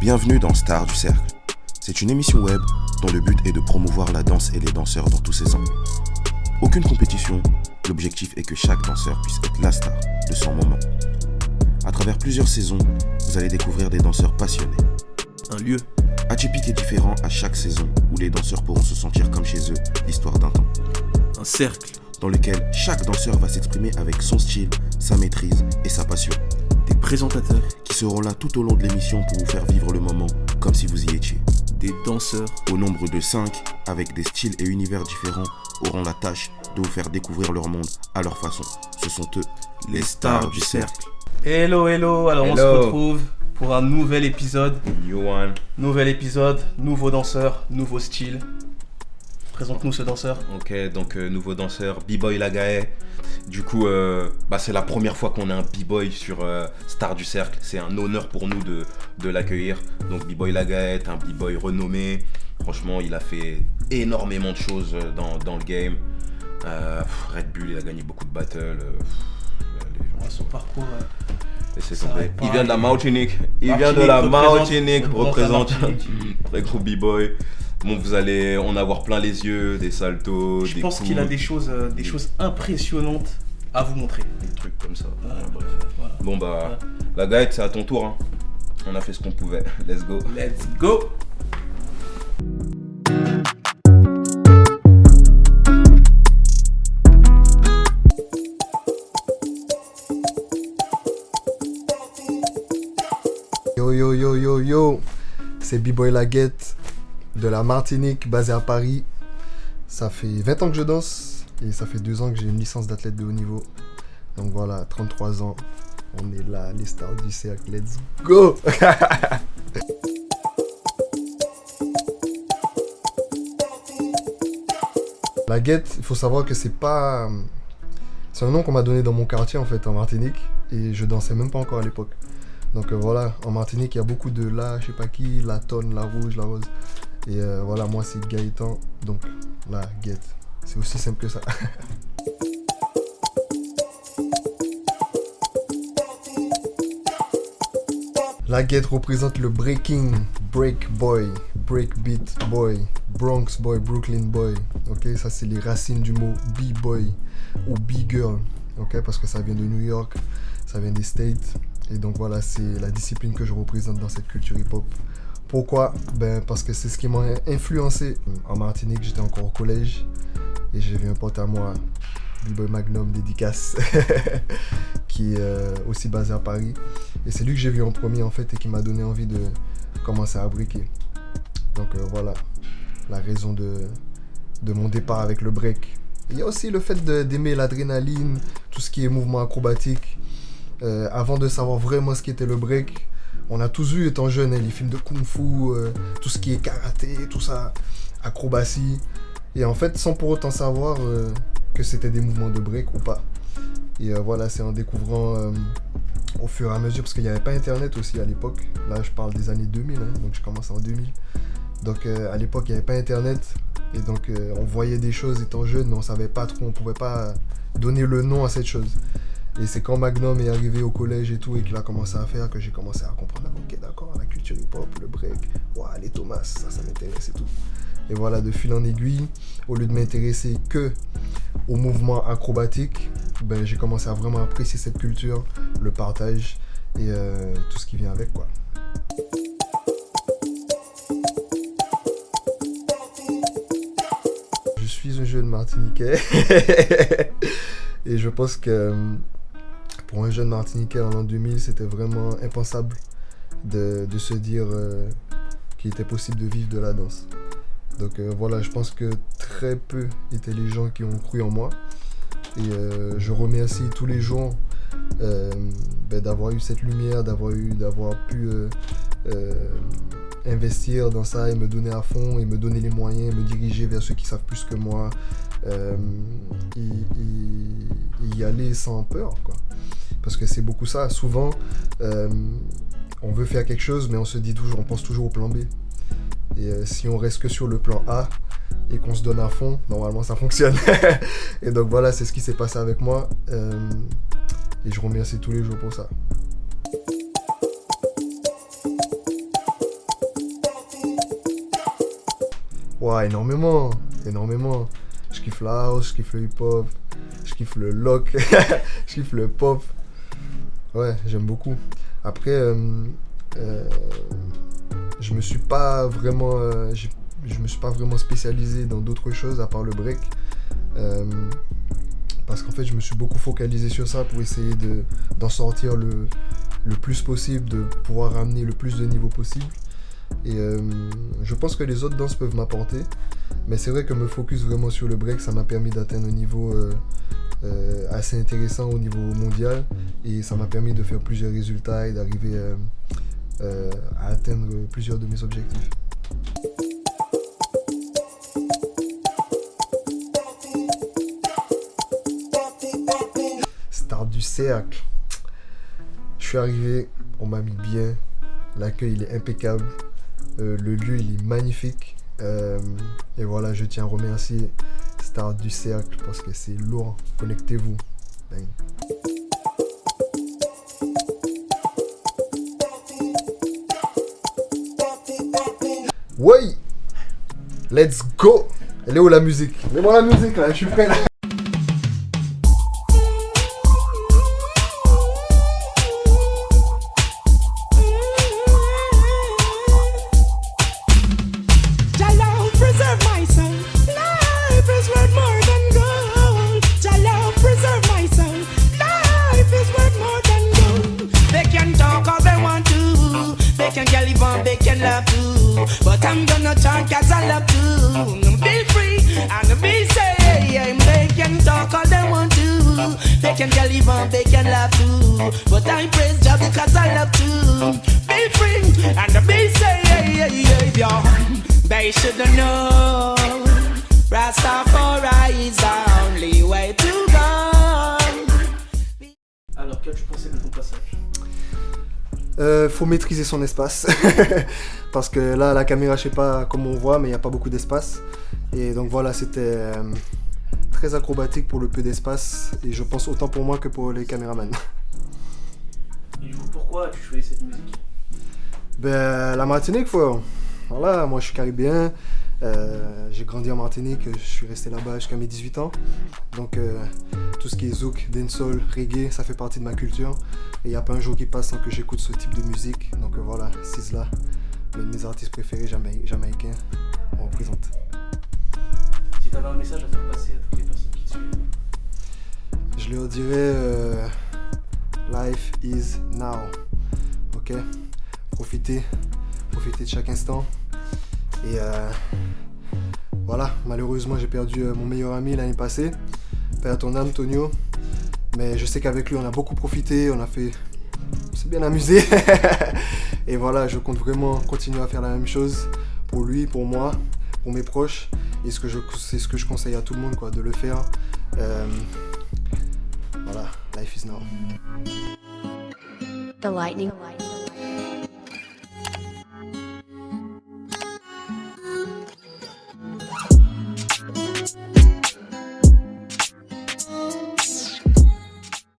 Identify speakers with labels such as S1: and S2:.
S1: Bienvenue dans Stars du Cercle. C'est une émission web dont le but est de promouvoir la danse et les danseurs dans tous ses angles. Aucune compétition, l'objectif est que chaque danseur puisse être la star de son moment. À travers plusieurs saisons, vous allez découvrir des danseurs passionnés.
S2: Un lieu
S1: atypique et différent à chaque saison où les danseurs pourront se sentir comme chez eux l'histoire d'un temps.
S2: un cercle,
S1: Dans lequel chaque danseur va s'exprimer avec son style, sa maîtrise et sa passion.
S2: des présentateurs,
S1: Qui seront là tout au long de l'émission pour vous faire vivre le moment comme si vous y étiez.
S2: des danseurs,
S1: Au nombre de 5, avec des styles et univers différents, auront la tâche de vous faire découvrir leur monde à leur façon. Ce sont eux, les stars du cercle.
S3: Hello, alors on se retrouve pour un nouvel épisode. Nouvel épisode, nouveau danseur, nouveau style. Présente-nous ce danseur.
S4: Ok, donc nouveau danseur, B-Boy Lagae. Du coup, c'est la première fois qu'on a un B-Boy sur Star du Cercle. C'est un honneur pour nous de l'accueillir. Donc B-Boy Lagae est un B-Boy renommé. Franchement, il a fait énormément de choses dans le game. Red Bull, il a gagné beaucoup de battles.
S3: Son parcours.
S4: Laissez
S3: Ça
S4: tomber.
S3: arrête pas,
S4: Il vient de la
S3: il-
S4: Martinique. Représente très gros B-Boy. Bon, vous allez en avoir plein les yeux, des saltos,
S3: Je
S4: des
S3: pense
S4: coups,
S3: qu'il a des choses impressionnantes à vous montrer.
S4: des trucs comme ça.
S3: Voilà,
S4: Bref.
S3: voilà.
S4: Bon la Gaët, c'est à ton tour. Hein. On a fait ce qu'on pouvait. Let's go.
S3: Let's go.
S5: Yo, c'est B-Boy Laguette de la Martinique, basé à Paris. Ça fait 20 ans que je danse et ça fait 2 ans que j'ai une licence d'athlète de haut niveau. Donc voilà, 33 ans, on est là, les stars du cercle, let's go. Laguette, il faut savoir que c'est un nom qu'on m'a donné dans mon quartier en fait, en Martinique, et je dansais même pas encore à l'époque. Donc voilà, en Martinique, il y a beaucoup de la, je sais pas qui, la tonne, la rouge, la rose. Et voilà, moi c'est Gaëtan, donc la Guette. C'est aussi simple que ça. La Guette représente le breaking, break boy, breakbeat boy, Bronx boy, Brooklyn boy. Ok, ça c'est les racines du mot B-boy ou B-girl. Ok, parce que ça vient de New York, ça vient des States. Et donc voilà, c'est la discipline que je représente dans cette culture hip-hop. Pourquoi ? Parce que c'est ce qui m'a influencé. En Martinique, j'étais encore au collège et j'ai vu un pote à moi, B-Boy Magnum, dédicace, qui est aussi basé à Paris. Et c'est lui que j'ai vu en premier en fait et qui m'a donné envie de commencer à briquer. Donc voilà, la raison de mon départ avec le break. Il y a aussi le fait d'aimer l'adrénaline, tout ce qui est mouvement acrobatique. Avant de savoir vraiment ce qu'était le break, on a tous vu étant jeune les films de kung-fu, tout ce qui est karaté, tout ça, acrobatie. Et en fait, sans pour autant savoir que c'était des mouvements de break ou pas. Et voilà, c'est en découvrant au fur et à mesure, parce qu'il n'y avait pas internet aussi à l'époque. Là, je parle des années 2000, hein, donc j'ai commencé en 2000. Donc à l'époque, il n'y avait pas internet. Et donc on voyait des choses étant jeune, mais on ne savait pas trop, on ne pouvait pas donner le nom à cette chose. Et c'est quand Magnum est arrivé au collège et tout et qu'il a commencé à faire que j'ai commencé à comprendre. Ok, d'accord, la culture hip-hop, le break, les Thomas, ça m'intéresse et tout. Et voilà, de fil en aiguille, au lieu de m'intéresser que au mouvement acrobatique, j'ai commencé à vraiment apprécier cette culture, le partage et tout ce qui vient avec, quoi. Je suis un jeune Martiniquais et je pense que pour un jeune Martiniquais en l'an 2000, c'était vraiment impensable de se dire qu'il était possible de vivre de la danse. Donc voilà, je pense que très peu étaient les gens qui ont cru en moi. Et je remercie tous les jours d'avoir eu cette lumière, d'avoir pu investir dans ça et me donner à fond et me donner les moyens, me diriger vers ceux qui savent plus que moi. Y aller sans peur, quoi. Parce que c'est beaucoup ça. Souvent, on veut faire quelque chose, mais on pense toujours au plan B. Et si on reste que sur le plan A et qu'on se donne à fond, normalement ça fonctionne. Et donc voilà, c'est ce qui s'est passé avec moi. Et je remercie tous les jours pour ça. Ouais, énormément. Je kiffe la house, je kiffe le hip-hop, je kiffe le lock, je kiffe le pop. Ouais, j'aime beaucoup. Après, je me suis pas vraiment spécialisé dans d'autres choses à part le break. Parce qu'en fait, je me suis beaucoup focalisé sur ça pour essayer d'en sortir le plus possible, de pouvoir ramener le plus de niveaux possible. Et je pense que les autres danses peuvent m'apporter. Mais c'est vrai que me focus vraiment sur le break, ça m'a permis d'atteindre un niveau assez intéressant au niveau mondial. Et ça m'a permis de faire plusieurs résultats et d'arriver à atteindre plusieurs de mes objectifs. Star du cercle. Je suis arrivé, on m'a mis bien. L'accueil il est impeccable. Le lieu il est magnifique. Et voilà, je tiens à remercier Star du cercle parce que c'est lourd. Connectez-vous. Bang. Ouais, let's go. Elle est où la musique? Mets-moi la musique là, je suis prêt là.
S6: But I'm gonna talk as I love to. Be free and be safe. They can talk all they want to. They can live on, they can laugh too. But I praise God because I love to. Be free and be safe. They should know Rastafari is the only way to go.
S3: Alors, qu'as-tu pensé de ton passage?
S5: Faut maîtriser son espace. Parce que là, la caméra, je sais pas comment on voit, mais il n'y a pas beaucoup d'espace. Et donc voilà, c'était très acrobatique pour le peu d'espace. Et je pense autant pour moi que pour les caméramans.
S3: Et du coup, pourquoi as-tu choisi cette musique?
S5: Ben, la Martinique, frère. Voilà, moi je suis caribéen. J'ai grandi en Martinique, je suis resté là-bas jusqu'à mes 18 ans. Donc tout ce qui est zouk, dancehall, reggae, ça fait partie de ma culture. Et il n'y a pas un jour qui passe sans que j'écoute ce type de musique. Donc voilà, Sizzla, l'un de mes artistes préférés jamaïcains, on représente.
S3: Si tu avais un message à faire passer à toutes les personnes qui te suivent?
S5: Je leur dirais life is now. Ok? Profitez de chaque instant. Et voilà, malheureusement j'ai perdu mon meilleur ami l'année passée, paix à ton âme Tonio, mais je sais qu'avec lui on a beaucoup profité, on s'est bien amusé. Et voilà, je compte vraiment continuer à faire la même chose pour lui, pour moi, pour mes proches, et c'est ce que je conseille à tout le monde quoi, de le faire. Voilà, life is now.
S7: The lightning.